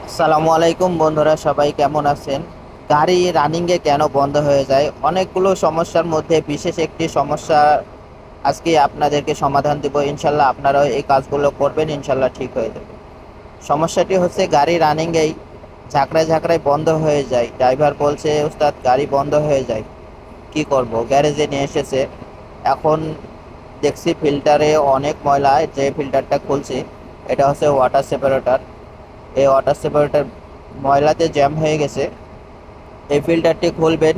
আসসালামু আলাইকুম বন্ধুরা, সবাই কেমন আছেন? গাড়ি রানিংয়ে কেন বন্ধ হয়ে যায়? অনেকগুলো সমস্যার মধ্যে বিশেষ একটি সমস্যা আজকে আপনাদেরকে সমাধান দেব। ইনশাল্লাহ আপনারাও এই কাজগুলো করবেন, ইনশাল্লাহ ঠিক হয়ে যাবে। সমস্যাটি হচ্ছে গাড়ি রানিংয়েই ঝাঁকড়ায় ঝাঁকড়ায় বন্ধ হয়ে যায়। ড্রাইভার বলছে উস্তাদ গাড়ি বন্ধ হয়ে যায়, কি করব? গ্যারেজে নিয়ে এসেছে, এখন দেখছি ফিল্টারে অনেক ময়লা। যে ফিল্টারটা খুলছি এটা হচ্ছে ওয়াটার সেপারেটর। এই ওয়াটার সেপারেটর ময়লাতে জ্যাম হয়ে গেছে। এই ফিল্টারটি খুলবেন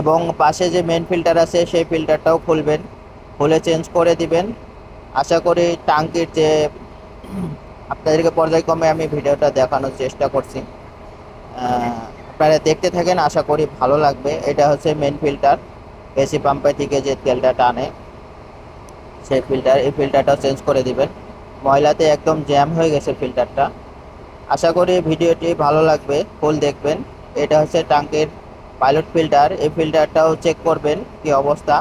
এবং পাশে যে মেন ফিল্টার আছে সেই ফিল্টারটাও খুলবেন, খুলে চেঞ্জ করে দিবেন। আশা করি টাঙ্কির যে আপনাদেরকে পর্যায়ক্রমে আমি ভিডিওটা দেখানোর চেষ্টা করছি, আপনারা দেখতে থাকেন, আশা করি ভালো লাগবে। এটা হচ্ছে মেন ফিল্টার, এসি পাম্পের থেকে যে তেলটা টানে সেই ফিল্টার। এই ফিল্টারটাও চেঞ্জ করে দিবেন, ময়লাতে একদম জ্যাম হয়ে গেছে ফিল্টারটা। আশা করি ভিডিওটি ভালো লাগবে, ফুল দেখবেন। এটা হচ্ছে ট্যাঙ্কের পাইলট ফিল্টার। এই ফিল্টারটাও চেক করবেন কি অবস্থা।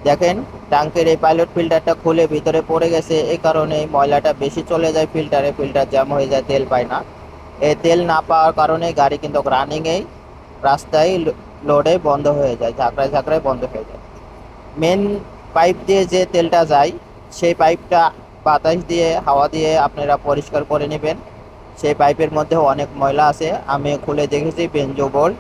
দেখেন, ট্যাঙ্কের এই পাইলট ফিল্টারটা খুলে ভিতরে পড়ে গেছে, এই কারণে ময়লাটা বেশি চলে যায় ফিল্টারে, ফিল্টার জ্যাম হয়ে যায়, তেল পায় না। এই তেল না পাওয়ার কারণে গাড়ি কিন্তু রানিংয়েই রাস্তায় লোডে বন্ধ হয়ে যায়, ঝাঁকড়ায় ঝাঁকড়ায় বন্ধ হয়ে যায়। মেন পাইপ দিয়ে যে তেলটা যায় সেই পাইপটা বাতাস দিয়ে, হাওয়া দিয়ে আপনারা পরিষ্কার করে নেবেন। সেই পাইপের মধ্যে অনেক ময়লা আছে, আমি খুলে দেখেছি বেঞ্জো বোল্ট।